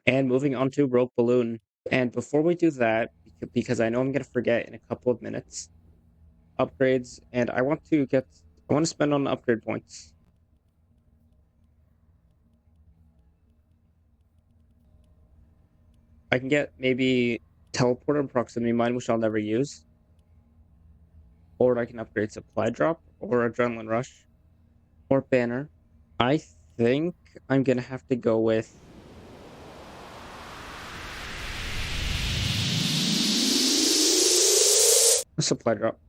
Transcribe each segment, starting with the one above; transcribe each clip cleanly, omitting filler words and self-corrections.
and moving on to rope balloon. And before we do that, because I know I'm gonna forget in a couple of minutes, upgrades, and I want to spend on upgrade points. I can get maybe teleporter and proximity mine, which I'll never use, or I can upgrade supply drop or adrenaline rush or banner. I think I'm gonna have to go with a supply drop.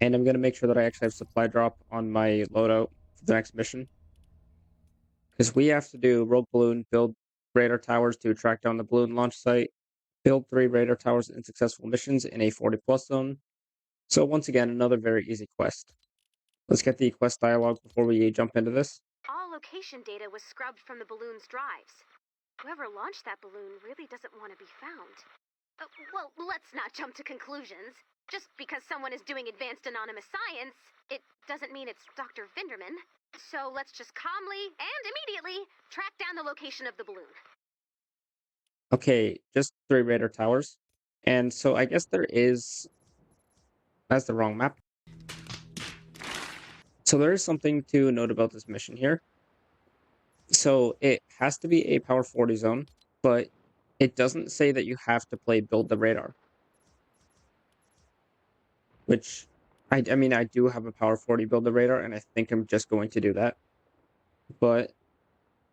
And I'm gonna make sure that I actually have supply drop on my loadout for the next mission. Because we have to do rope balloon, build radar towers to track down the balloon launch site, build 3 radar towers in successful missions in a 40+ zone. So once again, another very easy quest. Let's get the quest dialogue before we jump into this. All location data was scrubbed from the balloon's drives. Whoever launched that balloon really doesn't want to be found. Well, let's not jump to conclusions. Just because someone is doing advanced anonymous science, it doesn't mean it's Dr. Vinderman. So let's just calmly and immediately track down the location of the balloon. Okay, just 3 radar towers. And so I guess that's the wrong map. So there is something to note about this mission here. So it has to be a power 40 zone, but it doesn't say that you have to play build the radar. Which, I mean, I do have a power 40 build the radar, and I think I'm just going to do that. But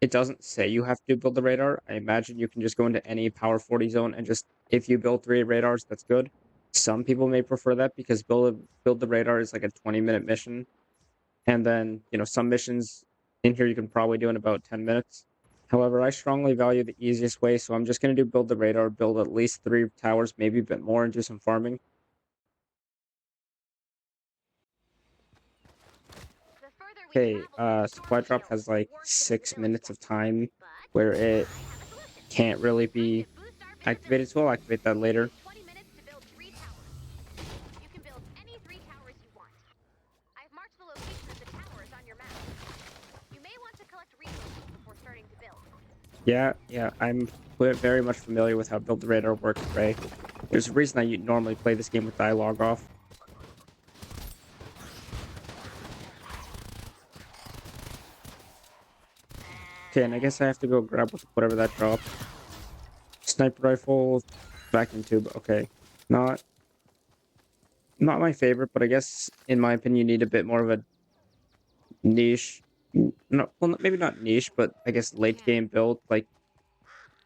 it doesn't say you have to build the radar. I imagine you can just go into any power 40 zone and just, if you build 3 radars, that's good. Some people may prefer that because build the radar is like a 20-minute mission. And then, some missions in here you can probably do in about 10 minutes. However, I strongly value the easiest way, so I'm just going to do build the radar, build at least 3 towers, maybe a bit more, and do some farming. Okay, supply drop has like 6 minutes of time where it can't really be activated, so I'll activate that later. 20 minutes to build 3 towers. You can build any 3 towers you want. I've marked the location of the towers on your map. You may want to collect resources before starting to build. Yeah, I'm very much familiar with how build the radar works, Ray. There's a reason I normally play this game with dialogue off. Okay, and I guess I have to go grab whatever that dropped. Sniper rifle, vacuum tube. Okay, not my favorite, but I guess in my opinion, you need a bit more of a niche. No, well, maybe not niche, but I guess late game build. Like,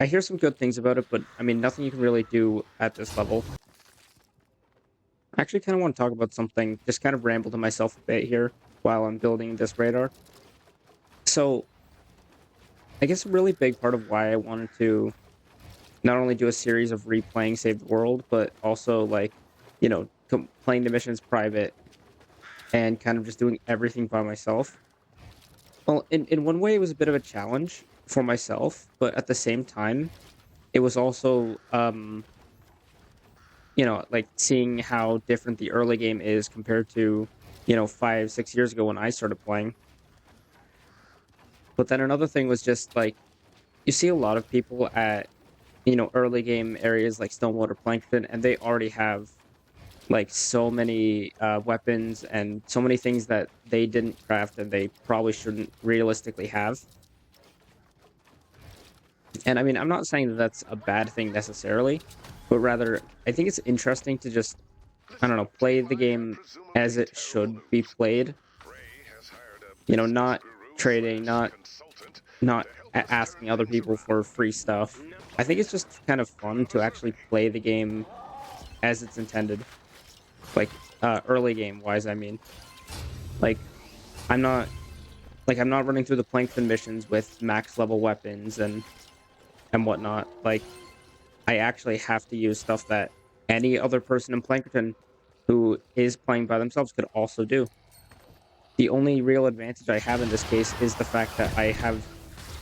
I hear some good things about it, but I mean, nothing you can really do at this level. I actually kind of want to talk about something, just kind of ramble to myself a bit here while I'm building this radar. So, I guess a really big part of why I wanted to not only do a series of replaying Save the World, but also like, playing the missions private and kind of just doing everything by myself. Well, in one way, it was a bit of a challenge for myself, but at the same time, it was also, like seeing how different the early game is compared to, 5, 6 years ago when I started playing. But then another thing was just like, you see a lot of people at, early game areas like Stonewater, Plankerton, and they already have like so many weapons and so many things that they didn't craft and they probably shouldn't realistically have. And I mean, I'm not saying that that's a bad thing necessarily, but rather I think it's interesting to just, I don't know, play the game as it should be played. Not trading, not asking other people for free stuff. I think it's just kind of fun to actually play the game as it's intended. Like, early game wise, I mean. Like, I'm not running through the Plankton missions with max level weapons and whatnot. Like, I actually have to use stuff that any other person in Plankerton who is playing by themselves could also do. The only real advantage I have in this case is the fact that I have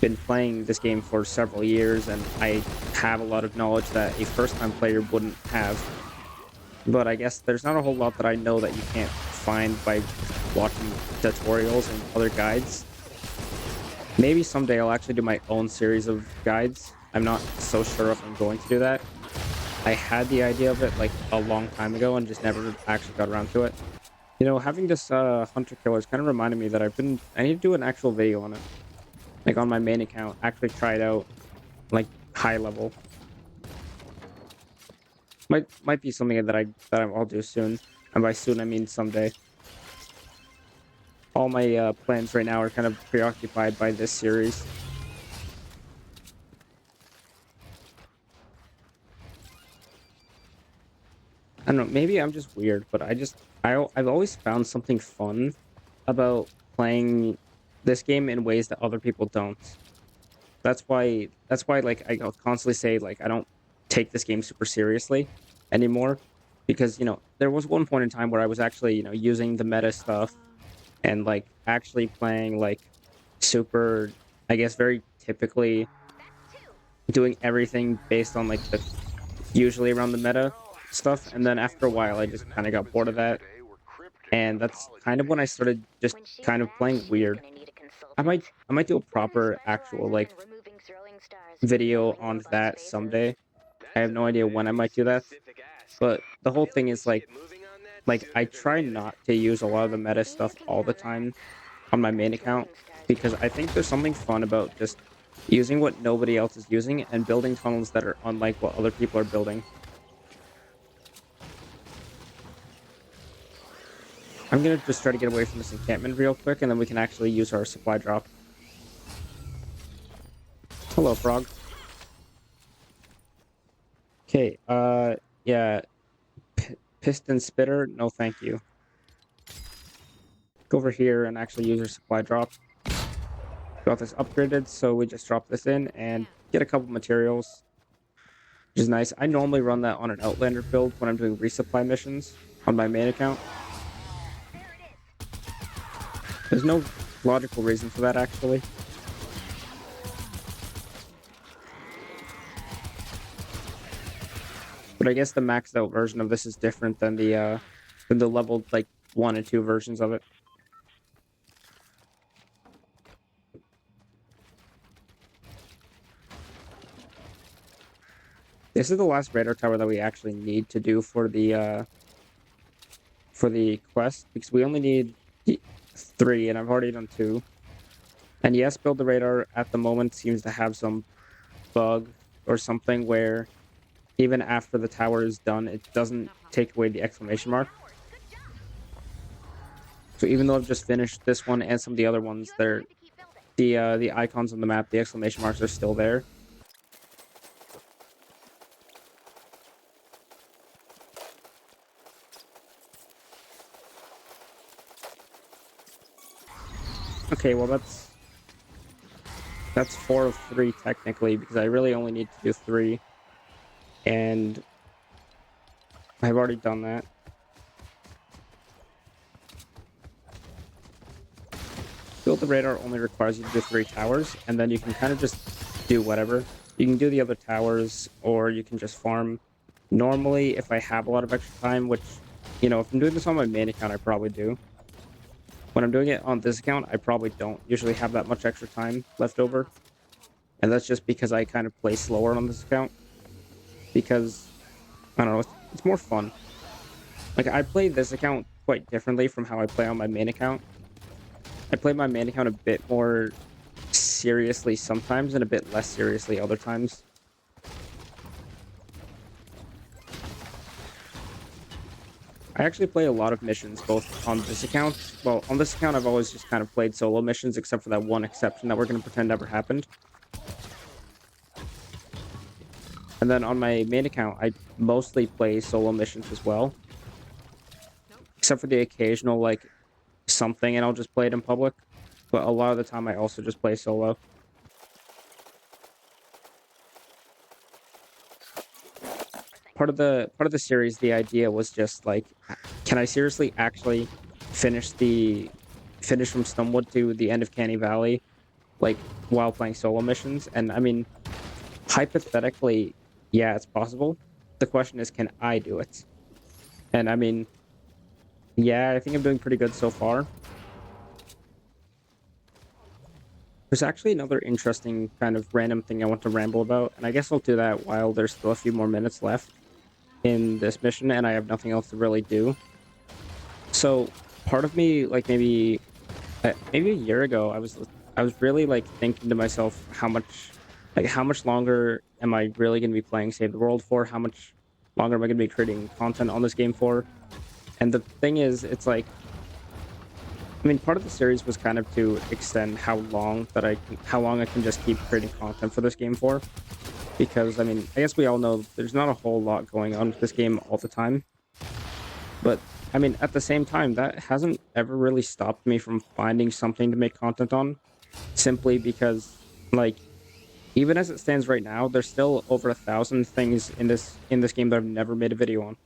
been playing this game for several years and I have a lot of knowledge that a first-time player wouldn't have. But I guess there's not a whole lot that I know that you can't find by watching tutorials and other guides. Maybe someday I'll actually do my own series of guides. I'm not so sure if I'm going to do that. I had the idea of it like a long time ago and just never actually got around to it. You know, having this hunter killers kind of reminded me that I need to do an actual video on it. Like on my main account, actually try it out like high level. Might be something I'll do soon. And by soon I mean someday. All my plans right now are kind of preoccupied by this series. I don't know, maybe I'm just weird, but I've always found something fun about playing this game in ways that other people don't. That's why like I'll constantly say like I don't take this game super seriously anymore because there was one point in time where I was actually using the meta stuff and like actually playing like super, I guess, very typically doing everything based on like the usually around the meta stuff, and then after a while I just kind of got bored of that, and that's kind of when I started just kind of playing weird. I might do a proper actual like video on that someday. I have no idea when I might do that, but the whole thing is like I try not to use a lot of the meta stuff all the time on my main account because I think there's something fun about just using what nobody else is using and building tunnels that are unlike what other people are building. I'm gonna just try to get away from this encampment real quick, and then we can actually use our supply drop. Hello, frog. Okay, yeah, piston spitter, no thank you. Go over here and actually use our supply drop. Got this upgraded, so we just drop this in and get a couple materials, which is nice. I normally run that on an Outlander build when I'm doing resupply missions on my main account. There's no logical reason for that, actually. But I guess the maxed out version of this is different than the leveled like 1 and 2 versions of it. This is the last radar tower that we actually need to do for the quest because we only need 3 and I've already done 2. And yes, build the radar at the moment seems to have some bug or something where even after the tower is done, it doesn't take away the exclamation mark. So even though I've just finished this one and some of the other ones, the icons on the map, the exclamation marks are still there. Okay, well that's 4 of 3 technically because I really only need to do 3, and I've already done that. Build the radar only requires you to do 3 towers, and then you can kind of just do whatever. You can do the other towers, or you can just farm. Normally, if I have a lot of extra time, which, if I'm doing this on my main account, I probably do. When I'm doing it on this account, I probably don't usually have that much extra time left over. And that's just because I kind of play slower on this account. Because, I don't know, it's more fun. Like, I play this account quite differently from how I play on my main account. I play my main account a bit more seriously sometimes and a bit less seriously other times. I actually play a lot of missions both on this account. Well, on this account, I've always just kind of played solo missions, except for that one exception that we're going to pretend never happened. And then on my main account, I mostly play solo missions as well. Except for the occasional, like, something, and I'll just play it in public. But a lot of the time, I also just play solo. Part of the series, the idea was just like, can I seriously actually finish from Stonewood to the end of Canny Valley, like while playing solo missions? And I mean, hypothetically, yeah, it's possible. The question is, can I do it? And I mean, yeah, I think I'm doing pretty good so far. there's actually another interesting kind of random thing I want to ramble about, and I guess I'll do that while there's still a few more minutes left in this mission and I have nothing else to really do. So part of me, like maybe a year ago, I was really like thinking to myself how much longer am I really going to be playing Save the World for? How much longer am I going to be creating content on this game for? And the thing is, it's like I mean, part of the series was kind of to extend how long I can just keep creating content for this game for. Because I mean, I guess we all know there's not a whole lot going on with this game all the time. But I mean, at the same time, that hasn't ever really stopped me from finding something to make content on. Simply because, like, even as it stands right now, there's still over 1,000 things in this game that I've never made a video on.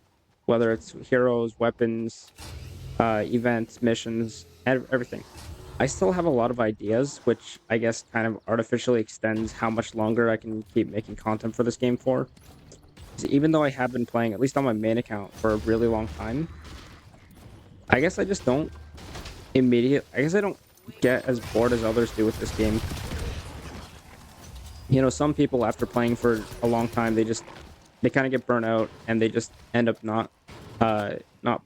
Whether it's heroes, weapons, events, missions, everything. I still have a lot of ideas, which I guess kind of artificially extends how much longer I can keep making content for this game for. 'Cause even though I have been playing, at least on my main account, for a really long time, I guess I just don't I guess I don't get as bored as others do with this game. You know, some people after playing for a long time, they kind of get burnt out and they just end up not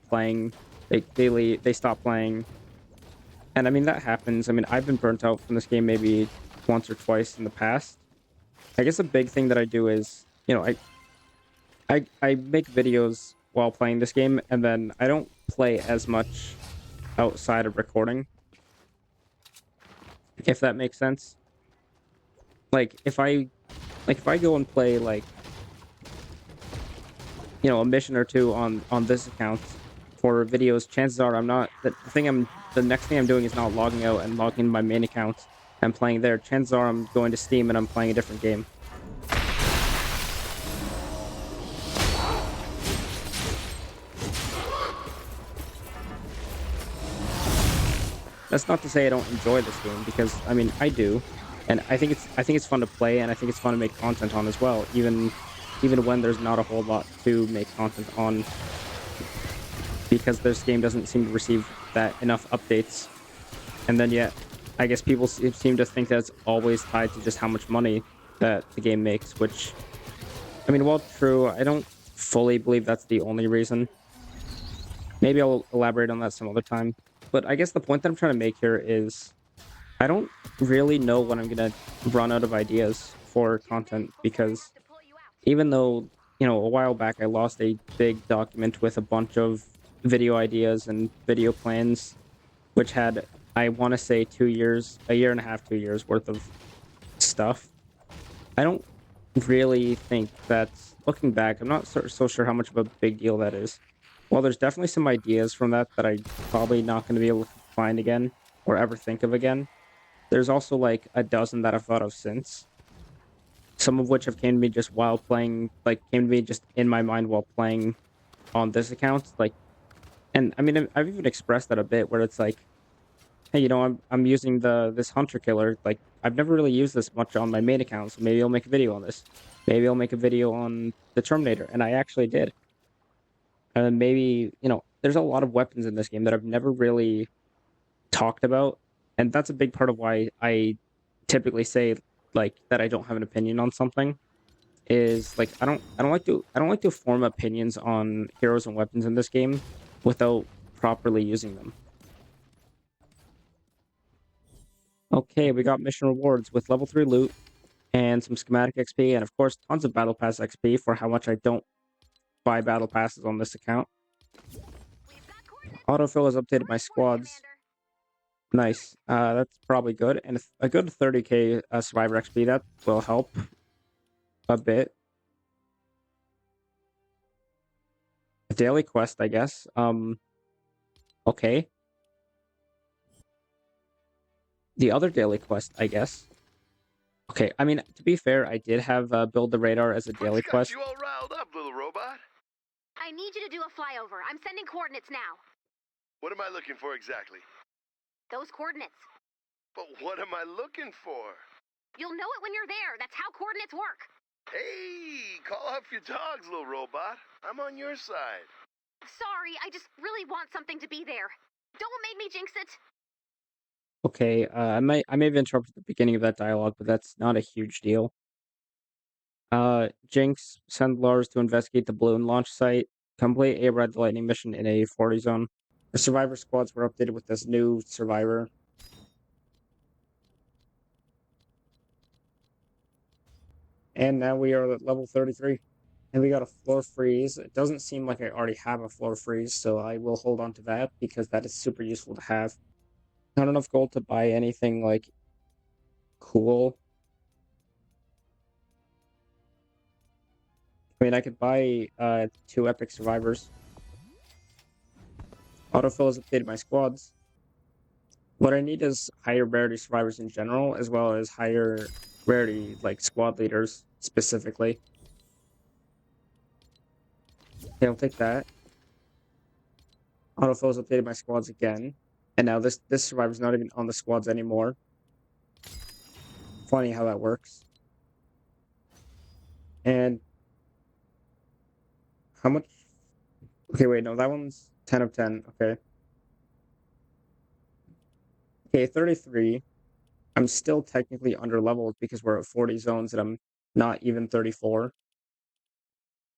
playing. They stop playing. And I mean that happens. I mean, I've been burnt out from this game maybe once or twice in the past. I guess a big thing that I do is, you know, I make videos while playing this game and then I don't play as much outside of recording, if that makes sense. Like if I go and play like, you know, a mission or two on this account for videos, chances are the next thing I'm doing is not logging out and logging into my main account and playing there. Chances are I'm going to Steam and I'm playing a different game. That's not to say I don't enjoy this game because I mean I do, and I think it's fun to play and I think it's fun to make content on as well. Even when there's not a whole lot to make content on, because this game doesn't seem to receive that enough updates, and then yet I guess people seem to think that it's always tied to just how much money that the game makes. Which I mean, while true, I don't fully believe that's the only reason. Maybe I'll elaborate on that some other time. But I guess the point that I'm trying to make here is I don't really know when I'm gonna run out of ideas for content because even though, you know, a while back I lost a big document with a bunch of video ideas and video plans, which had, I want to say, 2 years, a year and a half, 2 years worth of stuff. I don't really think that's, looking back, I'm not so sure how much of a big deal that is. Well, there's definitely some ideas from that that I'm probably not going to be able to find again or ever think of again. There's also like a dozen that I've thought of since, some of which have came to me just while playing, like came to me just in my mind while playing on this account. Like, and I mean, I've even expressed that a bit where it's like, hey, you know, I'm using this hunter killer. Like, I've never really used this much on my main account, so maybe I'll make a video on this. Maybe I'll make a video on the Terminator, and I actually did. And then maybe, you know, there's a lot of weapons in this game that I've never really talked about, and that's a big part of why I typically say like that I don't have an opinion on something. Is like I don't like to form opinions on heroes and weapons in this game without properly using them. Okay, we got mission rewards with level 3 loot and some schematic XP, and of course tons of battle pass XP for how much I don't buy battle passes on this account. Autofill has updated my squads. Nice. That's probably good, and a good 30k survivor XP that will help a bit. A daily quest, I guess. Okay. The other daily quest, I guess. Okay, I mean, to be fair, I did have build the radar as a daily What's got quest. you all riled up, little robot? I need you to do a flyover. I'm sending coordinates now. What am I looking for exactly? Those coordinates. But what am I looking for? You'll know it when you're there. That's how coordinates work. Hey, call off your dogs, little robot. I'm on your side. Sorry, I just really want something to be there. Don't make me jinx it. Okay, I may have interrupted the beginning of that dialogue, but that's not a huge deal. Jinx, send Lars to investigate the balloon launch site. Complete a red lightning mission in a 40 zone. The survivor squads were updated with this new survivor. And now we are at level 33. And we got a floor freeze. It doesn't seem like I already have a floor freeze, so I will hold on to that because that is super useful to have. Not enough gold to buy anything like cool. I mean, I could buy 2 epic survivors. Autofill has updated my squads. What I need is higher rarity survivors in general, as well as higher rarity like squad leaders specifically. Okay, I'll take that. Autofill has updated my squads again, and now this survivor's not even on the squads anymore. Funny how that works. And how much? Okay, wait, no, that one's 10 of 10. Okay. Okay, 33. I'm still technically under leveled because we're at 40 zones and I'm not even 34.